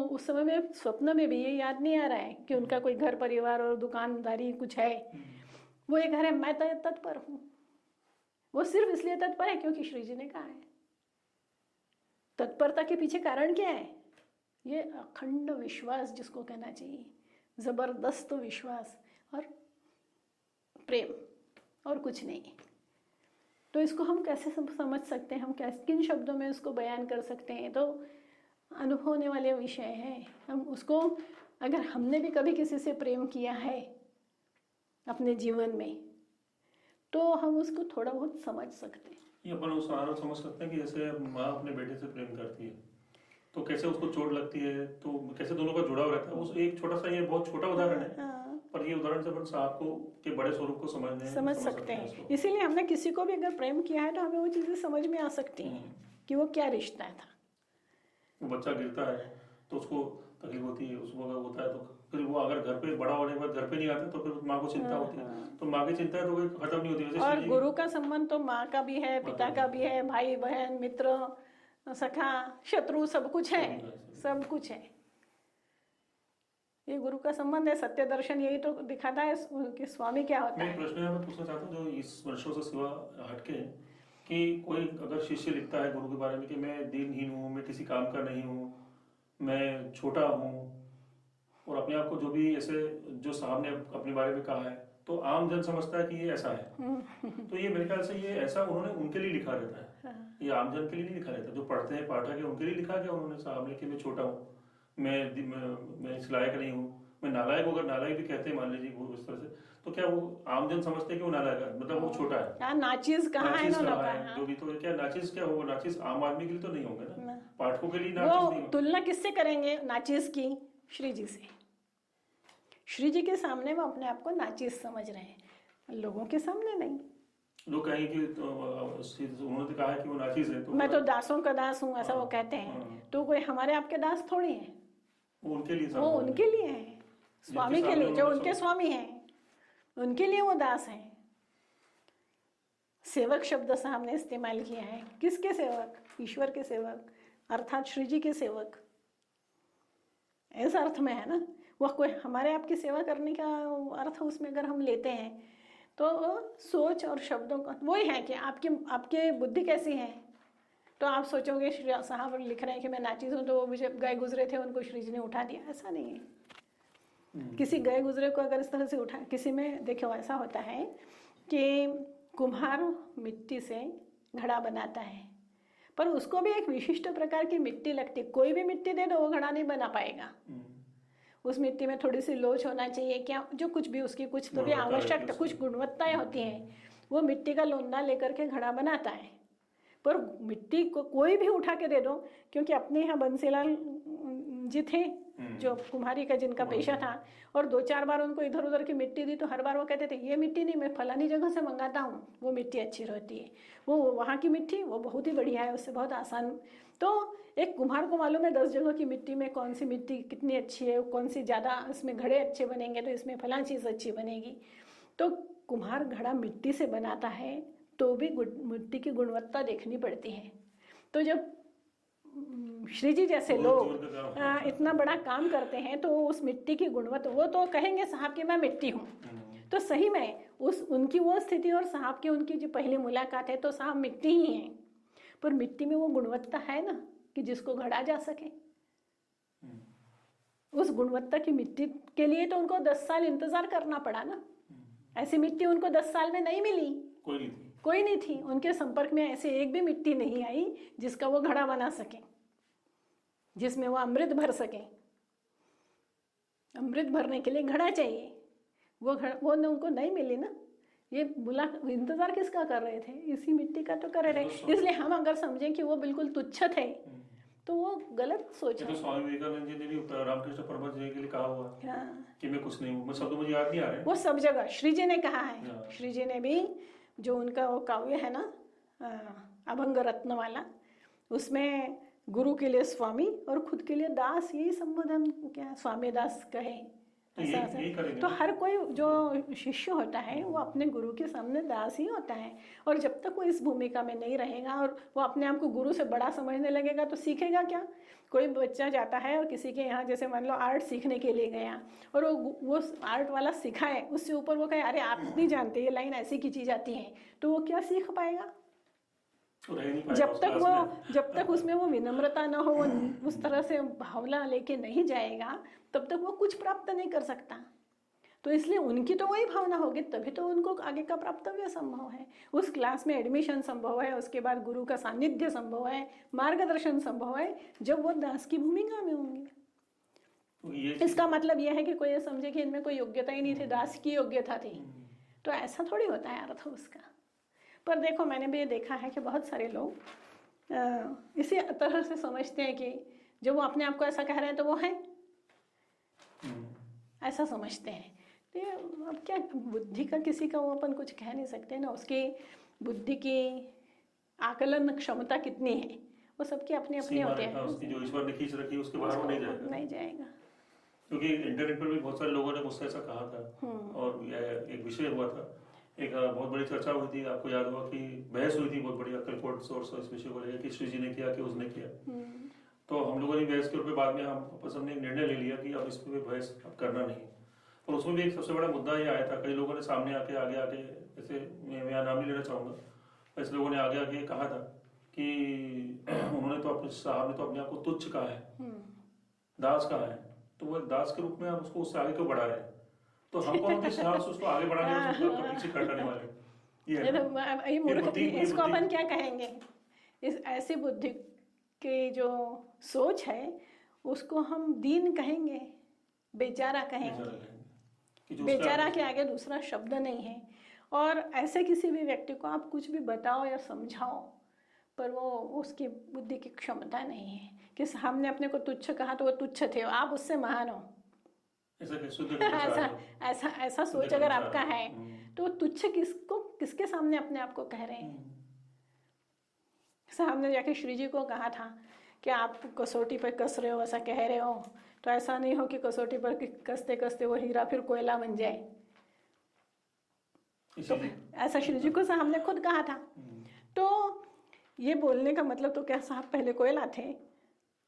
उस समय में स्वप्न में भी ये याद नहीं आ रहा है कि उनका कोई घर परिवार और दुकानदारी कुछ है। वो ये कह रहे हैं मैं तो तत्पर हूँ। वो सिर्फ इसलिए तत्पर है क्योंकि श्री जी ने कहा है। तत्परता के पीछे कारण क्या है? ये अखंड विश्वास जिसको कहना चाहिए, जबरदस्त विश्वास और प्रेम, और कुछ नहीं। तो इसको हम कैसे समझ सकते हैं, हम किन शब्दों में उसको बयान कर सकते हैं? तो अनुभव होने वाले विषय हैं। हम उसको, अगर हमने भी कभी किसी से प्रेम किया है अपने जीवन में, तो हम उसको थोड़ा बहुत समझ सकते हैं। ये अपन उदाहरण समझ सकते हैं कि जैसे माँ अपने बेटे से प्रेम करती है तो कैसे उसको चोट लगती है, तो कैसे दोनों का जुड़ाव रहता है। उस एक छोटा सा, ये बहुत छोटा उदाहरण है, पर ये उदाहरण से अपन साहब को के बड़े स्वरूप को समझ सकते हैं। इसीलिए हमने किसी को भी अगर प्रेम किया है तो हमें वो चीजें समझ में आ सकती हैं कि वो क्या रिश्ता था। वो बच्चा गिरता है तो उसको तकलीफ होती है, उसको अगर होता है तो फिर वो अगर घर पे बड़ा होने के बाद घर पे नहीं आता तो फिर माँ को चिंता होती है। तो माँ की चिंता तो कोई खत्म नहीं होती। और गुरु का संबंध तो माँ का भी है, पिता का भी है, भाई बहन मित्र सखा शत्रु सब कुछ है, सब कुछ है। ये गुरु का संबंध है। सत्य दर्शन यही तो दिखाता है कि स्वामी क्या होता है। प्रश्न मैं पूछना चाहता हूँ जो इस वर्षों से सिवा हटके, कि कोई अगर शिष्य लिखता है गुरु के बारे में कि मैं दीनहीन हूँ, मैं किसी काम का नहीं हूँ, मैं छोटा हूँ, और अपने आप को जो भी ऐसे जो साहब ने अपने बारे में कहा है, तो आम जन समझता है कि ये ऐसा है। तो ये मेरे ख्याल से ये ऐसा उन्होंने उनके लिए लिखा रहता है, ये आम जन के लिए नहीं लिखा रहता। जो पढ़ते हैं पाठक है उनके लिए लिखा गया उन्होंने साहब ने कि मैं छोटा हूँ, मैं इस लायक नहीं हूँ, मैं नालायक हूँ। अगर नालायक भी कहते हैं मान लीजिए वो इस तरह से, तो क्या वो आम जन समझते हैं कि वो नालायक है, मतलब वो छोटा है। नाचीज कहाँ है जो भी, तो क्या नाचीज क्या होगा? नाचीज आम आदमी के लिए तो नहीं होंगे ना, पाठकों के लिए नाचीज नहीं। तुलना किससे करेंगे नाचीज की? श्री जी से। श्री जी के सामने वो अपने आप को नाचीज समझ रहे हैं, लोगों के सामने नहीं। लोग कहेंगे कि तो उन्होंने कहा है कि वो नाचीज है, तो मैं तो दासों का दास हूँ, ऐसा वो कहते हैं। तो कोई हमारे आपके दास थोड़ी है, वो उनके लिए वो उनके लिए है, स्वामी के लिए, जो उनके स्वामी हैं उनके लिए वो दास हैं। सेवक शब्द साहब ने इस्तेमाल किया है। किसके सेवक? ईश्वर के सेवक, अर्थात श्री जी के सेवक, ऐसा अर्थ में है ना। वह कोई हमारे आपकी सेवा करने का अर्थ उसमें अगर हम लेते हैं तो सोच और शब्दों का वही है कि आपके बुद्धि कैसी है। तो आप सोचोगे श्री साहब लिख रहे हैं कि मैं नाचीज हूँ, तो वो मुझे गए गुजरे थे उनको श्री जी ने उठा दिया, ऐसा नहीं है। किसी गए गुजरे को अगर इस तरह से उठा, किसी में देखो ऐसा होता है कि कुम्हार मिट्टी से घड़ा बनाता है, पर उसको भी एक विशिष्ट प्रकार की मिट्टी लगती। कोई भी मिट्टी दे दो वो घड़ा नहीं बना पाएगा। उस मिट्टी में थोड़ी सी लोच होना चाहिए, क्या जो कुछ भी उसकी कुछ तो भी आवश्यकता, कुछ गुणवत्ताएं होती हैं। वो मिट्टी का लोंदा लेकर के घड़ा बनाता है। पर मिट्टी को कोई भी उठा के दे दो, क्योंकि अपने यहाँ बंसीलाल जी थे जो कुम्हारी का जिनका पेशा था, और 2-4 बार उनको इधर उधर की मिट्टी दी तो हर बार वो कहते थे ये मिट्टी नहीं, मैं फलानी जगह से मंगाता हूँ, वो मिट्टी अच्छी रहती है, वो वहाँ की मिट्टी वो बहुत ही बढ़िया है, उससे बहुत आसान। तो एक कुम्हार को मालूम है 10 जगह की मिट्टी में कौन सी मिट्टी कितनी अच्छी है, कौन सी ज़्यादा इसमें घड़े अच्छे बनेंगे तो इसमें फलां चीज़ अच्छी बनेगी। तो कुम्हार घड़ा मिट्टी से बनाता है तो भी मिट्टी की गुणवत्ता देखनी पड़ती है। तो जब श्री जी जैसे लोग इतना बड़ा काम करते हैं तो उस मिट्टी की गुणवत्ता, वो तो कहेंगे साहब कि मैं मिट्टी हूँ, तो सही में उनकी वो स्थिति और साहब की उनकी जो पहली मुलाकात है तो साहब मिट्टी ही हैं, पर मिट्टी में वो गुणवत्ता है ना कि जिसको घड़ा जा सके। उस गुणवत्ता की मिट्टी के लिए तो उनको 10 साल इंतजार करना पड़ा ना। ऐसी मिट्टी उनको 10 साल में नहीं मिली, कोई नहीं थी उनके संपर्क में, ऐसे एक भी मिट्टी नहीं आई जिसका वो घड़ा बना सके, जिसमें वो अमृत भर सके। अमृत भरने के लिए घड़ा चाहिए, वो उनको नहीं मिली ना। ये इंतजार किसका कर रहे थे? इसी मिट्टी का तो कर रहे थे। इसलिए हम अगर समझें कि वो बिल्कुल तुच्छ थे तो वो गलत सोच है। तो स्वामी विवेकानंद जी ने भी रामकृष्ण परमहंस जी के लिए कहा हुआ कि मैं कुछ नहीं हूँ, मैं शब्द मुझे याद नहीं आ रहे। वो सब जगह श्री जी ने कहा है। श्री जी ने भी जो उनका वो काव्य है ना अभंग रत्न वाला, उसमें गुरु के लिए स्वामी और खुद के लिए दास, यही संबोधन क्या स्वामी दास कहे। तो हर कोई जो शिष्य होता है वो अपने गुरु के सामने दास ही होता है, और जब तक वो इस भूमिका में नहीं रहेगा और वो अपने आप को गुरु से बड़ा समझने लगेगा तो सीखेगा क्या? कोई बच्चा जाता है और किसी के यहाँ जैसे मान लो आर्ट सीखने के लिए गया और वो आर्ट वाला सिखाए, उससे ऊपर वो कहे अरे आप नहीं जानते ये लाइन ऐसी की चीज आती है, तो वो क्या सीख पाएगा? जब तक उसमें वो विनम्रता ना हो, वो उस तरह से भावना लेके नहीं जाएगा, तब तक वो कुछ प्राप्त नहीं कर सकता। तो इसलिए उनकी तो वही भावना होगी, तभी तो उनको आगे का प्राप्तव्य संभव है, उस क्लास में एडमिशन संभव है, उसके बाद गुरु का सानिध्य संभव है, मार्गदर्शन संभव है, जब वो दास की भूमिका में होंगे। इसका मतलब यह है कि कोई ये समझे कि इनमें कोई योग्यता ही नहीं थी, दास की योग्यता थी, तो ऐसा थोड़ी होता है अर्थ उसका। पर देखो मैंने भी ये देखा है कि बहुत सारे लोग इसी तरह से समझते हैं कि जब वो अपने आप को ऐसा कह रहे हैं तो वो है, ऐसा समझते हैं। तो अब क्या बुद्धि का किसी का वो अपन कुछ कह नहीं सकते ना, उसकी बुद्धि की आकलन क्षमता कितनी है वो सबकी अपनी अपनी होती है। उसकी जो ईश्वर ने खींच रखी है उसके बाहर वो नहीं जाएगा। क्योंकि इंटरनेट पर भी बहुत सारे लोगों ने मुझसे ऐसा कहा था, और एक विषय हुआ था, एक बहुत बड़ी चर्चा हुई थी, आपको याद होगा कि बहस हुई थी बहुत बड़ी अक्कल कोर्ट सोर्स इस विषय को लेकर कि श्री जी ने किया कि उसने किया। तो हम लोगों ने बहस के ऊपर बाद में हमने एक निर्णय ले लिया कि अब इस पर बहस अब करना नहीं। और उसमें भी एक सबसे बड़ा मुद्दा ये आया था, कई लोगों ने सामने आके आगे जैसे मैं नाम नहीं लेना चाहूँगा, ऐसे लोगों ने आगे कहा था कि उन्होंने तो अपने साहब ने तो अपने आप को तुच्छ कहा है, दास कहा है, तो वो दास के रूप में आप उसको उससे आगे क्यों बढ़ा रहे हैं? तो हम कौन किस हिसाब से उसको आगे बढ़ाने पीछे कटाने वाले? ये मूर्ख, इसको अपन क्या कहेंगे? इस ऐसी बुद्धि की जो सोच है उसको हम दीन कहेंगे, बेचारा कहेंगे। बेचारा के आगे दूसरा शब्द नहीं है। और ऐसे किसी भी व्यक्ति को आप कुछ भी बताओ या समझाओ, पर वो उसकी बुद्धि की क्षमता नहीं है कि हमने अपने को तुच्छ कहा तो वो तुच्छ थे, आप उससे महान हो, ऐसा सोच अगर आपका है तो तुच्छ किसके सामने अपने आप को कह रहे हैं? साहब ने जाके श्री जी को कहा था कि आप कसौटी पे कस रहे हो, ऐसा कह रहे हो तो ऐसा नहीं हो कि कसौटी पर कसते कसते वो हीरा फिर कोयला बन जाए। तो ऐसा श्री जी को साहब ने खुद कहा था। तो ये बोलने का मतलब तो क्या साहब पहले कोयला थे,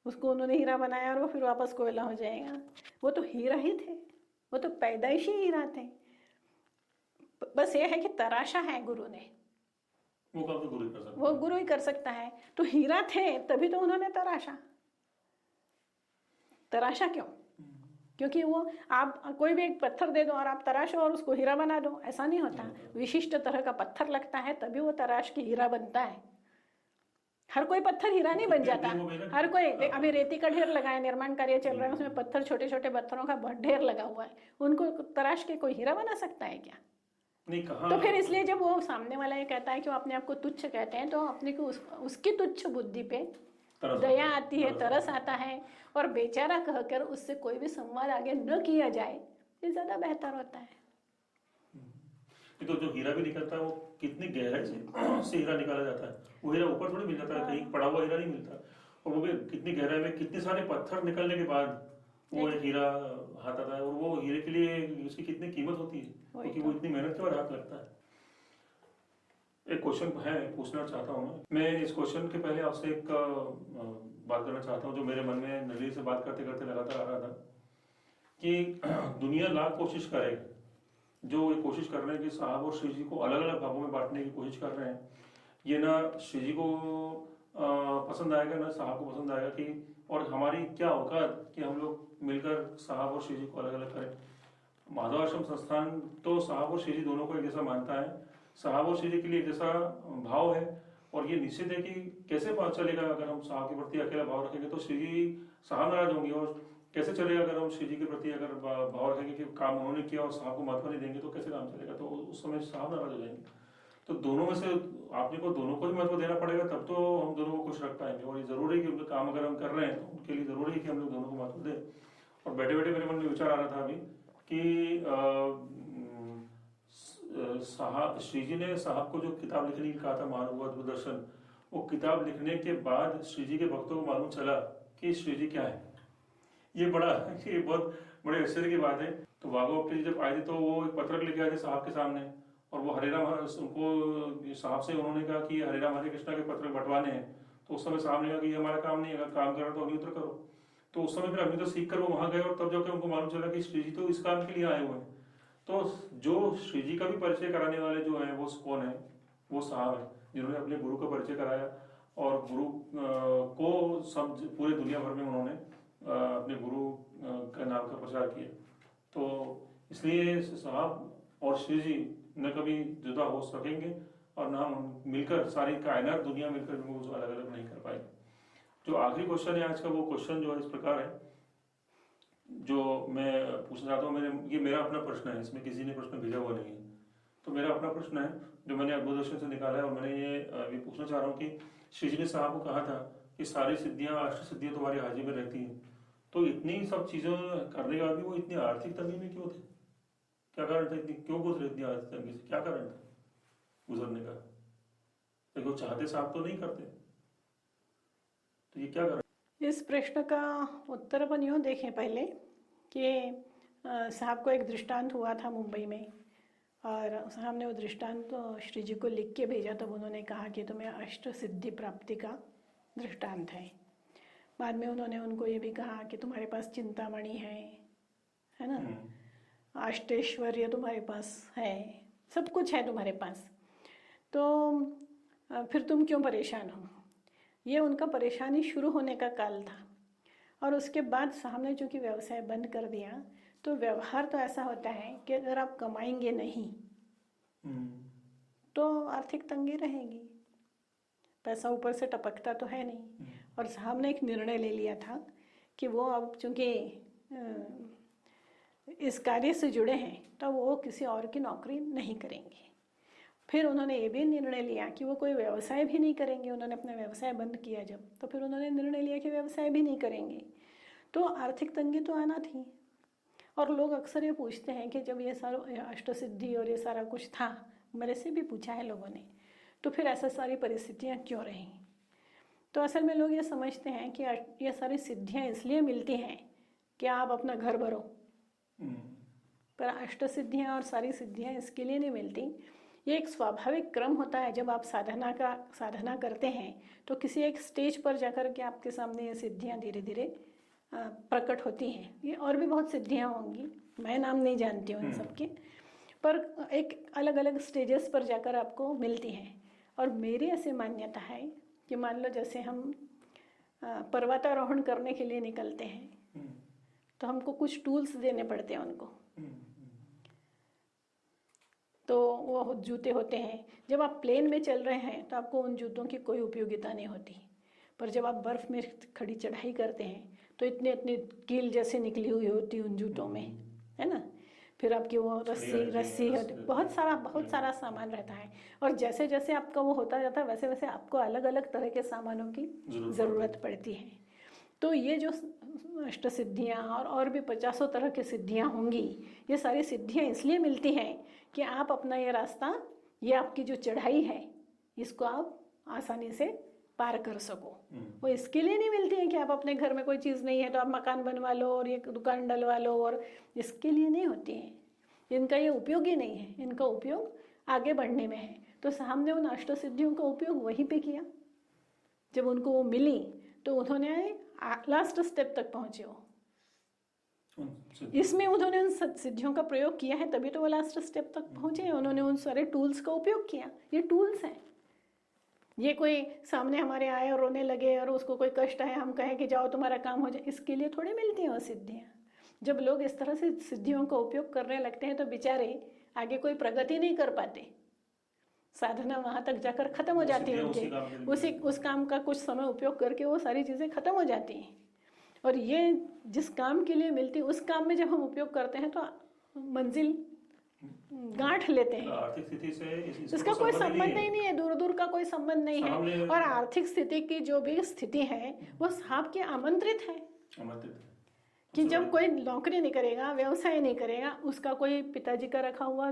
उसको उन्होंने हीरा बनाया और वो फिर वापस कोयला हो जाएगा? वो तो हीरा ही थे, वो तो पैदाइशी हीरा थे। बस ये है कि तराशा है गुरु ने, वो काम तो गुरु ही कर सकता है। वो गुरु ही कर सकता है। तो हीरा थे तभी तो उन्होंने तराशा। तराशा क्यों? क्योंकि वो आप कोई भी एक पत्थर दे दो और आप तराशो और उसको हीरा बना दो, ऐसा नहीं होता। विशिष्ट तरह का पत्थर लगता है तभी वो तराश के हीरा बनता है। हर कोई पत्थर हीरा नहीं बन जाता। हर कोई अभी रेती का ढेर लगा है, निर्माण कार्य चल रहा है, उसमें पत्थर छोटे छोटे पत्थरों का बहुत ढेर लगा हुआ है, उनको तराश के कोई हीरा बना सकता है क्या? नहीं कहा। तो फिर इसलिए जब वो सामने वाला ये कहता है कि वो अपने आप को तुच्छ कहते हैं, तो अपने को उसकी तुच्छ बुद्धि पे दया आती है, तरस आता है, और बेचारा कहकर उससे कोई भी संवाद आगे न किया जाए, ये ज्यादा बेहतर होता है। तो जो हीरा भी निकलता है वो कितनी गहराई से हीरा निकाला जाता है। वो हीरा ऊपर थोड़ी मिल जाता है, कहीं पड़ा हुआ हीरा नहीं मिलता। और वो भी कितनी गहराई में कितने सारे पत्थर निकलने के बाद वो एक हीरा हाथ आता है। और वो हीरे के लिए उसकी कितनी कीमत होती है, क्योंकि वो इतनी मेहनत के बाद हाथ लगता है। एक क्वेश्चन है, पूछना चाहता हूँ मैं इस क्वेश्चन के पहले आपसे एक बात करना चाहता हूँ जो मेरे मन में नजरीए से बात करते करते लगातार आ रहा था कि दुनिया लाख कोशिश करे, जो ये कोशिश कर रहे हैं कि साहब और श्री जी को अलग अलग भागों में बांटने की कोशिश कर रहे हैं, ये ना श्री जी को पसंद आएगा ना साहब को पसंद आएगा, कि और हमारी क्या औकात कि हम लोग मिलकर साहब और श्री जी को अलग अलग करें। माधव आश्रम संस्थान तो साहब और श्री जी दोनों को एक जैसा मानता है, साहब और श्री जी के लिए एक जैसा भाव है। और ये निश्चित है कि कैसे पता चलेगा अगर हम साहब के प्रति अकेला भाव रखेंगे तो श्री जी साहब नाराज होंगे, और कैसे चलेगा अगर हम श्री जी के प्रति अगर भाव रखेंगे कि काम उन्होंने किया और साहब को महत्व नहीं देंगे तो कैसे काम चलेगा? तो उस समय साहब नाराज हो जाएंगे। तो दोनों में से आपने को दोनों को ही महत्व देना पड़ेगा, तब तो हम दोनों को खुश रख पाएंगे। और ये जरूरी है कि उनका काम अगर हम कर रहे हैं तो उनके लिए जरूरी है कि हम लोग दोनों को महत्व दें। और बैठे बैठे मेरे मन में विचार आ रहा था अभी कि श्री जी ने साहब को जो किताब लिखने की कहा था महानुभव दर्शन, वो किताब लिखने के बाद श्री जी के भक्तों को मालूम चला कि श्री जी क्या है। ये बहुत बड़े आश्चर्य की बात है। तो वाघोपति जी जब आए थे तो वो एक पत्रक लेके आए थे साहब के सामने, और वो हरे राम उनको साहब से उन्होंने कहा कि हरे राम हरे कृष्णा के पत्रक बंटवाने हैं। तो उस समय साहब ने कहा कि ये हमारा काम नहीं है, अगर काम करना तो अग्निहोत्र करो। तो उस समय फिर अग्निहोत्र सीख कर वो वहां गए, और तब जाकर उनको मालूम चला कि श्री जी तो इस काम के लिए आए हुए हैं। तो जो श्री जी का भी परिचय कराने वाले जो है वो कौन है? वो साहब है, जिन्होंने अपने गुरु का परिचय कराया, और गुरु को सब पूरे दुनिया भर में उन्होंने अपने गुरु का नाम का प्रचार किया। तो इसलिए साहब और श्री जी न कभी जुदा हो सकेंगे, और न हम मिलकर सारी कायनात दुनिया मिलकर भी अलग अलग नहीं कर पाएंगे। जो आखिरी क्वेश्चन है आज का, वो क्वेश्चन जो है इस प्रकार है, जो मैं पूछना चाहता हूँ। ये मेरा अपना प्रश्न है, इसमें किसी ने प्रश्न भेजा हुआ नहीं है, तो मेरा अपना प्रश्न है जो मैंने अद्भुत दर्शन से निकाला है। और मैंने ये पूछना चाह रहा हूँ कि श्री जी ने साहब को कहा था कि सारी सिद्धियां, अष्ट सिद्धियां तुम्हारी हाजिर में रहती हैं, तो इतनी सब चीजें करने के बाद भी वो इतनी आर्थिक तंगी में क्यों थे? क्या कारण था? इतनी क्यों गुजरे इतनी आर्थिक तंगी से? क्या कारण था गुजरने का? देखो चाहते साहब तो नहीं करते, तो ये क्या कारण? इस प्रश्न का उत्तर अपन यूँ देखें पहले कि साहब को एक दृष्टांत हुआ था मुंबई में, और साहब ने वो दृष्टांत तो श्री जी को लिख के भेजा। तब उन्होंने कहा कि तुम्हें अष्ट सिद्धि प्राप्ति का दृष्टांत है। बाद में उन्होंने उनको ये भी कहा कि तुम्हारे पास चिंतामणि है ना, अष्टैश्वर्य तुम्हारे पास है, सब कुछ है तुम्हारे पास, तो फिर तुम क्यों परेशान हो? ये उनका परेशानी शुरू होने का काल था। और उसके बाद साहब ने चूँकि व्यवसाय बंद कर दिया, तो व्यवहार तो ऐसा होता है कि अगर आप कमाएंगे नहीं तो आर्थिक तंगी रहेगी, पैसा ऊपर से टपकता तो है नहीं। और साहब ने एक निर्णय ले लिया था कि वो अब चूँकि इस कार्य से जुड़े हैं तो वो किसी और की नौकरी नहीं करेंगे। फिर उन्होंने ये भी निर्णय लिया कि वो कोई व्यवसाय भी नहीं करेंगे। उन्होंने अपना व्यवसाय बंद किया जब, तो फिर उन्होंने निर्णय लिया कि व्यवसाय भी नहीं करेंगे। तो आर्थिक तंगी तो आना थी। और लोग अक्सर ये पूछते हैं कि जब ये सारा अष्टसिद्धि और ये सारा कुछ था, मेरे से भी पूछा है लोगों ने, तो फिर ऐसा सारी परिस्थितियाँ क्यों रहीं? तो असल में लोग ये समझते हैं कि ये सारी सिद्धियाँ इसलिए मिलती हैं कि आप अपना घर भरो। पर अष्ट सिद्धियाँ और सारी सिद्धियाँ इसके लिए नहीं मिलती। ये एक स्वाभाविक क्रम होता है। जब आप साधना करते हैं तो किसी एक स्टेज पर जाकर के आपके सामने ये सिद्धियाँ धीरे धीरे प्रकट होती हैं। ये और भी बहुत सिद्धियाँ होंगी, मैं नाम नहीं जानती हूँ इन सबके, पर एक अलग अलग स्टेजेस पर जाकर आपको मिलती हैं। और मेरी ऐसी मान्यता है कि मान लो जैसे हम पर्वतारोहण करने के लिए निकलते हैं तो हमको कुछ टूल्स देने पड़ते हैं उनको। तो वो जूते होते हैं। जब आप प्लेन में चल रहे हैं तो आपको उन जूतों की कोई उपयोगिता नहीं होती, पर जब आप बर्फ़ में खड़ी चढ़ाई करते हैं तो इतने इतने कील जैसे निकली हुई होती उन जूतों में, है ना। फिर आपकी वो रस्सी होती, बहुत सारा सामान रहता है। और जैसे जैसे आपका वो होता जाता है वैसे वैसे आपको अलग अलग तरह के सामानों की ज़रूरत पड़ती है। तो ये जो अष्ट सिद्धियाँ और भी 50 तरह की सिद्धियाँ होंगी, ये सारी सिद्धियाँ इसलिए मिलती हैं कि आप अपना ये रास्ता, ये आपकी जो चढ़ाई है, इसको आप आसानी से पार कर सको। वो इसके लिए नहीं मिलती है कि आप अपने घर में कोई चीज़ नहीं है तो आप मकान बनवा लो और ये दुकान डलवा लो, और इसके लिए नहीं होती है। इनका ये उपयोग ही नहीं है, इनका उपयोग आगे बढ़ने में है। तो साहब ने उन अष्ट सिद्धियों का उपयोग वहीं पे किया। जब उनको वो मिली तो उन्होंने लास्ट स्टेप तक पहुँचे हो, इसमें उन्होंने उन सिद्धियों का प्रयोग किया है, तभी तो वो लास्ट स्टेप तक पहुँचे। उन्होंने उन सारे टूल्स का उपयोग किया। ये टूल्स हैं। ये कोई सामने हमारे आए और रोने लगे और उसको कोई कष्ट है, हम कहें कि जाओ तुम्हारा काम हो जाए, इसके लिए थोड़ी मिलती हैं वो सिद्धियाँ। जब लोग इस तरह से सिद्धियों का उपयोग करने लगते हैं तो बेचारे आगे कोई प्रगति नहीं कर पाते। साधना वहाँ तक जाकर ख़त्म हो जाती है उनके, उस काम का कुछ समय उपयोग करके वो सारी चीज़ें ख़त्म हो जाती हैं। और ये जिस काम के लिए मिलती है उस काम में जब हम उपयोग करते हैं तो मंजिल गांठ लेते हैं। आर्थिक स्थिति से इसका कोई संबंध ही नहीं है, दूर दूर का कोई संबंध नहीं है। और आर्थिक स्थिति की जो भी स्थिति है वो साहब के आमंत्रित है कि जब कोई नौकरी नहीं करेगा, व्यवसाय नहीं करेगा, उसका कोई पिताजी का रखा हुआ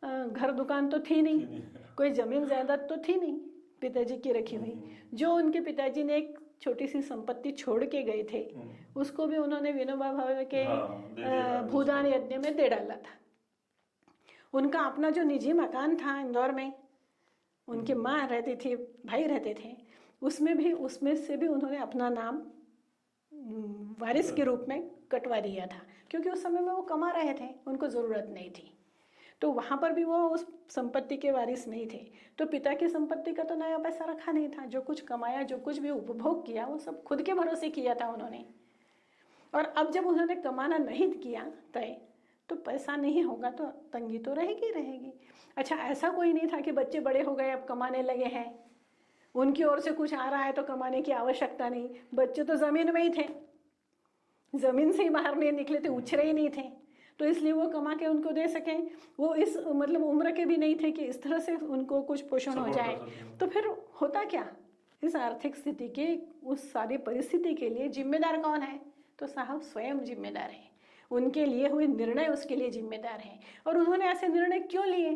घर दुकान तो थी नहीं, कोई जमीन जायदाद तो थी नहीं पिताजी की रखी हुई। जो उनके पिताजी ने एक छोटी सी संपत्ति छोड़ के गए थे उसको भी उन्होंने विनोबा भावे के भूदान यज्ञ में दे डाला था। उनका अपना जो निजी मकान था इंदौर में, उनकी माँ रहती थी, भाई रहते थे, उसमें से भी उन्होंने अपना नाम वारिस के रूप में कटवा दिया था, क्योंकि उस समय में वो कमा रहे थे, उनको ज़रूरत नहीं थी। तो वहाँ पर भी वो उस संपत्ति के वारिस नहीं थे। तो पिता की संपत्ति का तो नया पैसा रखा नहीं था। जो कुछ कमाया, जो कुछ भी उपभोग किया, वो सब खुद के भरोसे किया था उन्होंने। और अब जब उन्होंने कमाना नहीं किया तय, तो पैसा नहीं होगा तो तंगी तो रहेगी। अच्छा, ऐसा कोई नहीं था कि बच्चे बड़े हो गए अब कमाने लगे हैं, उनकी ओर से कुछ आ रहा है तो कमाने की आवश्यकता नहीं। बच्चे तो ज़मीन में ही थे, ज़मीन से ही बाहर नहीं निकले थे, उछरे ही नहीं थे, तो इसलिए वो कमा के उनको दे सकें। वो इस मतलब उम्र के भी नहीं थे कि इस तरह से उनको कुछ पोषण हो जाए। तो फिर होता क्या, इस आर्थिक स्थिति के उस सारी परिस्थिति के लिए जिम्मेदार कौन है? तो साहब स्वयं जिम्मेदार हैं। उनके लिए हुए निर्णय उसके लिए जिम्मेदार हैं। और उन्होंने ऐसे निर्णय क्यों लिए?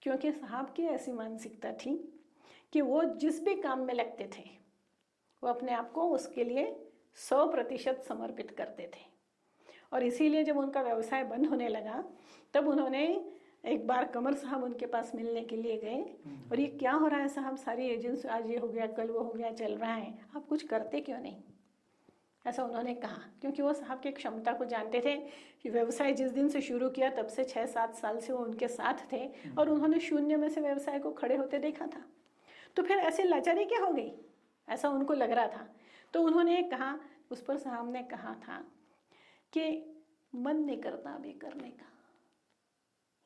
क्योंकि साहब की ऐसी मानसिकता थी कि वो जिस भी काम में लगते थे वो अपने आप को उसके लिए 100% समर्पित करते थे। और इसीलिए जब उनका व्यवसाय बंद होने लगा तब उन्होंने एक बार कमर साहब उनके पास मिलने के लिए गए, और ये क्या हो रहा है साहब, सारी एजेंसी आज ये हो गया कल वो हो गया चल रहा है, आप कुछ करते क्यों नहीं? ऐसा उन्होंने कहा, क्योंकि वो साहब की क्षमता को जानते थे कि व्यवसाय जिस दिन से शुरू किया तब से 6-7 साल से वो उनके साथ थे और उन्होंने शून्य में से व्यवसाय को खड़े होते देखा था। तो फिर ऐसी लाचारी क्या हो गई, ऐसा उनको लग रहा था। तो उन्होंने कहा, उस पर साहब ने कहा था कि मन नहीं करता अभी करने का,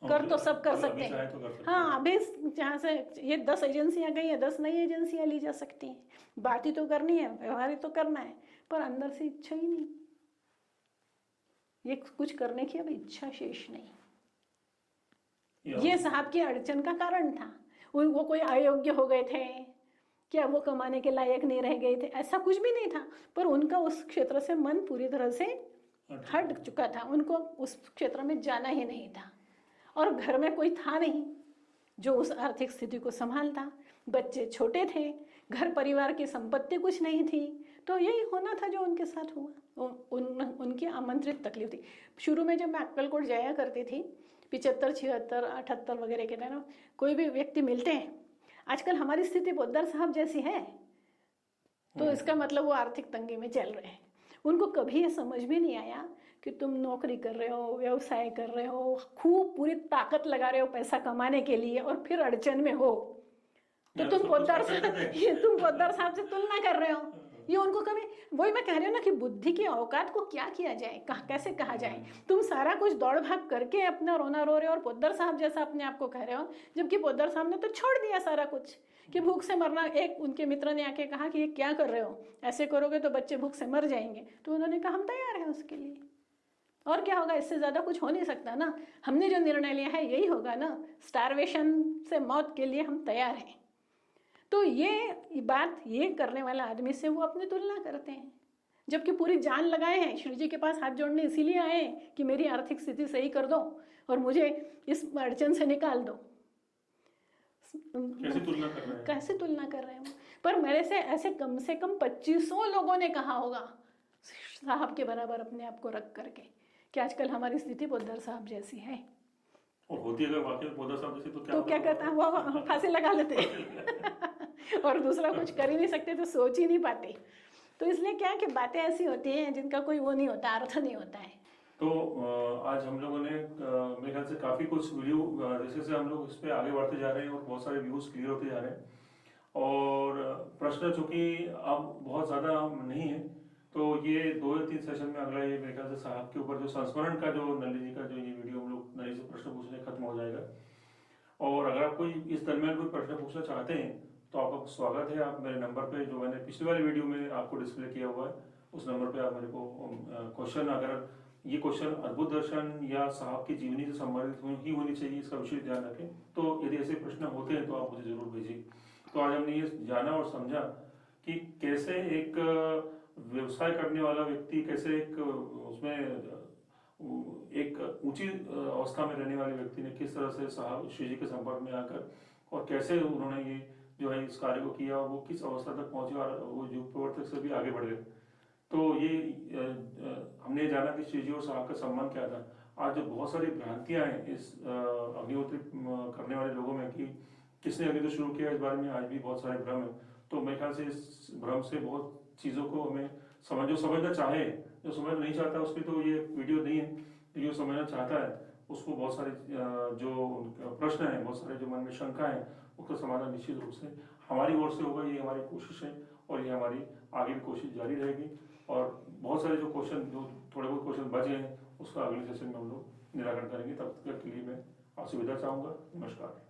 कर तो सब कर सकते हैं। हाँ, अभी जहाँ से ये 10 एजेंसियाँ गई हैं, 10 नई एजेंसियाँ ली जा सकती हैं। बात ही तो करनी है, व्यवहार ही तो करना है, पर अंदर से इच्छा ही नहीं, ये कुछ करने की अब इच्छा शेष नहीं। ये साहब की अड़चन का कारण था। वो कोई अयोग्य हो गए थे क्या, वो कमाने के लायक नहीं रह गए थे, ऐसा कुछ भी नहीं था। पर उनका उस क्षेत्र से मन पूरी तरह से हट चुका था, उनको उस क्षेत्र में जाना ही नहीं था। और घर में कोई था नहीं जो उस आर्थिक स्थिति को संभालता, बच्चे छोटे थे, घर परिवार की संपत्ति कुछ नहीं थी, तो यही होना था जो उनके साथ हुआ। उनकी आमंत्रित तकलीफ थी। शुरू में जब मैं अक्कलकोट जाया करती थी 75, 76, 78 वगैरह के टाइम, कोई भी व्यक्ति मिलते हैं, आजकल हमारी स्थिति पोद्दार साहब जैसी है तो इसका मतलब वो आर्थिक तंगी में चल रहे हैं। उनको कभी ये समझ में नहीं आया कि तुम नौकरी कर रहे हो, व्यवसाय कर रहे हो, खूब पूरी ताकत लगा रहे हो पैसा कमाने के लिए, और फिर अड़चन में हो तो तुम पोद्दार साहब से तुलना कर रहे हो। ये उनको कभी, वही मैं कह रही हूँ ना कि बुद्धि की औकात को क्या किया जाए, कैसे कहा जाए। तुम सारा कुछ दौड़ भाग करके अपना रोना रो रहे हो और पोद्दार साहब जैसा अपने आप को कह रहे हो, जबकि पोद्दार साहब ने तो छोड़ दिया सारा कुछ कि भूख से मरना। एक उनके मित्र ने आके कहा कि ये क्या कर रहे हो, ऐसे करोगे तो बच्चे भूख से मर जाएंगे। तो उन्होंने कहा हम तैयार हैं उसके लिए, और क्या होगा, इससे ज़्यादा कुछ हो नहीं सकता ना। हमने जो निर्णय लिया है यही होगा ना, स्टारवेशन से मौत के लिए हम तैयार हैं। तो ये बात ये करने वाला आदमी से वो अपनी तुलना करते हैं, जबकि पूरी जान लगाए हैं श्री जी के पास हाथ जोड़ने इसीलिए आए हैं कि मेरी आर्थिक स्थिति सही कर दो और मुझे इस अड़चन से निकाल दो। कैसे तुलना कर रहे हैं? कैसे तुलना कर रहे हैं? पर मेरे से कम 2500 लोगों ने कहा होगा साहब के बराबर अपने आप को रख करके कि आजकल हमारी स्थिति पोद्दार साहब जैसी है। और होती अगर वाकई पोद्दार साहब जैसी तो क्या करता, वो फांसी लगा लेते और दूसरा कुछ कर ही नहीं सकते, तो सोच ही नहीं पाते। तो इसलिए क्या कि बातें ऐसी होती हैं जिनका कोई वो नहीं होता, अर्थ नहीं होता है। तो आज हम लोगों ने मेरे ख्याल से काफ़ी कुछ वीडियो जैसे जैसे हम लोग इस पर आगे बढ़ते जा रहे हैं और बहुत सारे व्यूज़ क्लियर होते जा रहे हैं, और प्रश्न चूंकि अब बहुत ज़्यादा नहीं है, तो ये 2 या 3 सेशन में अगला ये मेरे ख्याल से साहब के ऊपर जो संस्मरण का जो नली जी का जो ये वीडियो हम लोग नए से प्रश्न पूछने खत्म हो जाएगा। और अगर आप कोई इस दरमियान कोई प्रश्न पूछना चाहते हैं तो आपका स्वागत है। आप मेरे नंबर पे जो मैंने पिछले वाले वीडियो में आपको डिस्प्ले किया हुआ है उस नंबर पे आप मेरे को क्वेश्चन, अगर ये क्वेश्चन अद्भुत दर्शन या साहब की जीवनी से संबंधित ही होनी चाहिए, इसका विशेष ध्यान रखें। तो यदि ऐसे प्रश्न होते हैं तो आप मुझे जरूर भेजिए। तो आज हमने ये जाना और समझा कि कैसे एक व्यवसाय करने वाला व्यक्ति, कैसे एक उसमें एक ऊंची अवस्था में रहने वाले व्यक्ति ने किस तरह से साहब श्री जी के संपर्क में आकर और कैसे उन्होंने ये जो है इस कार्य को किया, वो किस अवस्था तक पहुंचे और वो युग प्रवर्तक से भी आगे बढ़ गए। तो ये हमने जाना कि श्री जी और साहब का सम्मान क्या था। आज जो बहुत सारी भ्रांतियां हैं इस अग्निहोत्री करने वाले लोगों में कि किसने अग्नि तो शुरू किया, इस बारे में आज भी बहुत सारे भ्रम है। तो मेरे ख्याल से इस भ्रम से बहुत चीज़ों को हमें जो समझना चाहे, जो समझना नहीं चाहता उसकी तो ये वीडियो नहीं है। जो समझना चाहता है उसको बहुत सारे जो प्रश्न हैं, बहुत सारे जो मन में शंका है, उसका समाधान निश्चित रूप से हमारी ओर से होगा। ये हमारी कोशिश है और ये हमारी आगे भी कोशिश जारी रहेगी। और बहुत सारे जो क्वेश्चन, जो थोड़े बहुत क्वेश्चन बचे हैं, उसका अगले सेशन में हम लोग निराकरण करेंगे। तब तक के लिए मैं आपसे विदा चाहूँगा। नमस्कार।